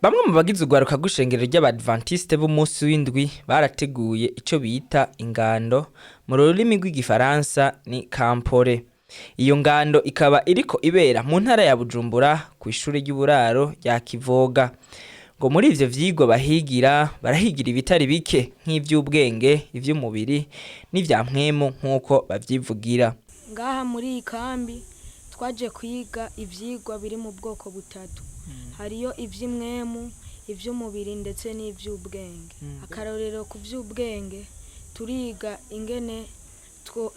Bamwe mu bagize urwaruka rw'ishengero ry'Abadventiste b'umunsi w'indwi barateguye ico bita ingando mu rurimi rw'igifaransa ni kampore. Iyo ngando ikaba iriko ibera mu ntara ya Bujumbura kw'ishure ry'uburaro rya Kivoga. Ngo muri ivyo vyigwa barahigira ibitari bike nk'ivy'ubwenge, ivy'umubiri n'ivya mpwemu nk'uko bavyivugira. Ngaha muri iyi kambi twaje kwiga ivyigwa biri mu bwoko butatu. Hariyo ivy'imwemu, ivy'umubiri ndetse n'ivy'ubwenge. Akarorero ku vy'ubwenge turiga ingene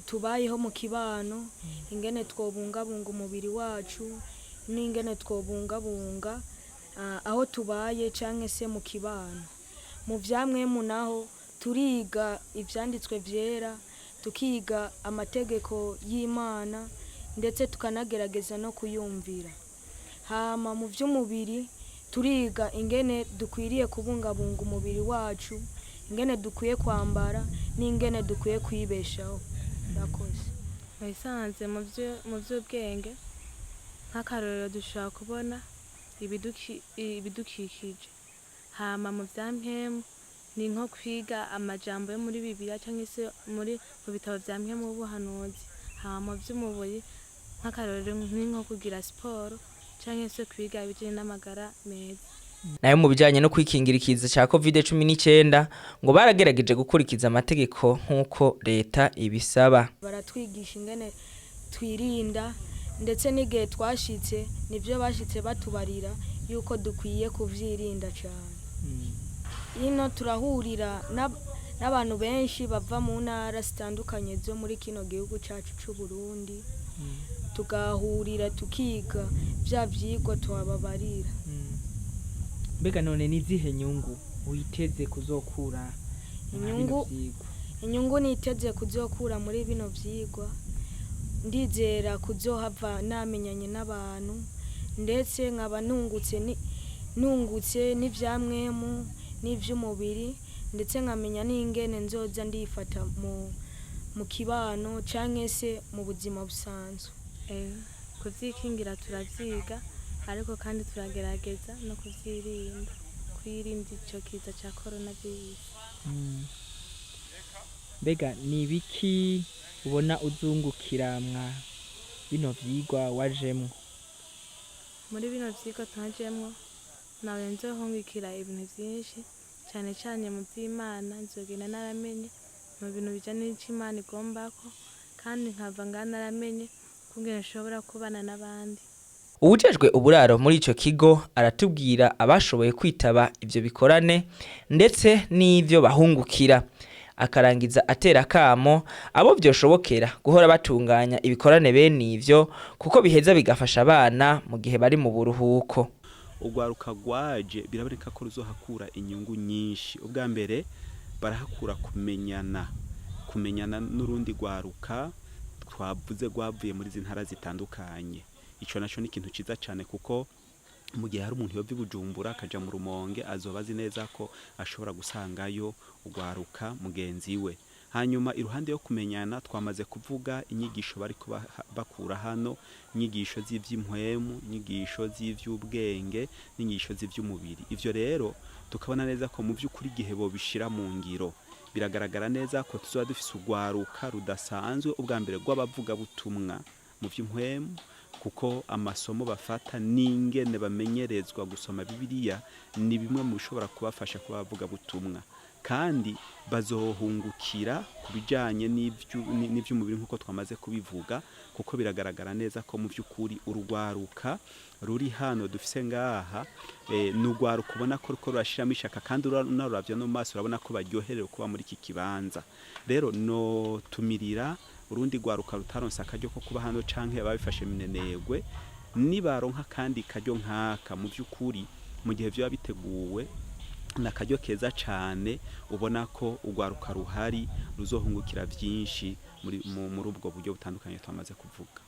tubayeho mu kibano, ingene twobungabunga umubiri wacu n'ingene twobungabunga aho tubaye canke se mu kibano. Mu vyamwemu naho turiga ivyanditswe vyera, tukiga amategeko y'Imana ndetse tukanagerageza no kuyumvira. Hama mu vy'umubiri turiga ingene dukwiriye kubungabunga umubiri wacu, ingene dukwiye kwambara n'ingene dukwiye kwibeshaho. Murakoze. Nasanze mu vy'ubwenge nk'akarorero dushobora kubona ibidukikije. Hama mu vya mpwemu ni nko kwiga amajambo yo muri Bibiliya canke se mu bitabo vya mpwemu w'ubuhanuzi. Hama mu vy'umubiri nk'akarorero ni nko kugira siporo canke se kwiga ibijanye n'amagara meza. Nayo mu bijanye no kwikingira ikiza ca COVID-19 ngo baragerageje gukurikiza amategeko nk'uko leta ibisaba. Baratwigisha ingene twirinda ndetse n'igihe twashitse nivyo bashitse batubarira yuko dukwiye kuvyirinda cane. Ino turahurira n'abantu benshi bava mu ntara zitandukanye zo muri kino gihugu cacu c'u Burundi. Tugahurira tukiga vya vyigwa tubabarira. Mbega none nizihe nyungu witeze kuzokura? Inyungu niteze kuzokura muri bino vyigwa, ndizera kuzohava namenyanye n'abantu ndetse nkaba nungutse n'ivyamwemu n'ivy'umubiri ndetse nkamenya n'ingene nzoza ndifata mu kibano canke se mu buzima busanzwe. Kuvyikingira turavyiga ariko kandi turagerageza no kuvyirinda, kwirinda ico kiza ca coronavirus. Mbega ni biki ubona uzungukira mwa bino vyigwa wajemwo? Muri bino vyigwa twajemwo nawe nzohungukira ibintu vyinshi cane cane mu vy'Imana, nzogenda naramenye mu bintu bijanye n'Imana igombako kandi nkava naramenye kungene nshobora kubana n'abandi. Uwujejwe uburaro muri ico kigo aratubwira abashoboye kwitaba ivyo bikorane ndetse n'ivyo bahungukira. Akarangiza atera kamo abo vyoshobokera guhora batunganya ibikorane bene ivyo kuko biheza bigafasha abana mu gihe bari mu buruhuko. Urwaruka rwaje biraboneka ko ruzohakura inyungu nyinshi. Ubwa mbere barahakura kumenyana n'urundi rwaruka twavuze rwavuye muri zintara zitandukanye. Ico naco ni ikintu ciza cane kuko mu gihe hari umuntu yova i Bujumbura akaja mu Rumonge azoba azi neza ko ashobora gusangayo urwaruka mugenzi we. Hanyuma iruhande yo kumenyana twamaze kuvuga inyigisho bariko bakura hano, inyigisho z'ivy'impwemu, inyigisho z'ivy'ubwenge, inyigisho z'ivy'umubiri. Ivyo rero tukabona neza ko mu vy'ukuri igihe bobishira mu ngiro biragaragara neza ko tuzoba dufise urwaruka rudasanzwe. Ubwa mbere rw'abavuga butumwa mu vy'impwemu kuko amasomo bafata n'ingene bamenyerezwa gusoma Bibiliya ni bimwe mu bishobora kubafasha kuba bavuga butumwa, kandi bazohungukira ku bijanye n'ivy'umubiri nk'uko twamaze kubivuga kuko biragaragara neza ko mu vy'ukuri urwaruka ruri hano dufise ngaha n'urwaruka ubona ko ruko rurashiramo ishaka kandi unaruravye no mu maso urabona ko baryoherewe kuba muri iki kibanza. Rero no tumirira urundi rwaruka rutaronse akaryo ko kuba hano canke ababifashe minenegwe nibaronka kandi karyo nkaka mu vy'ukuri mu gihe vyo biteguwe nakaryo keza cane ubona ko urwaruka ruhari ruzohungukira vyinshi muri ubwo buryo butandukanye twamaze kuvuga.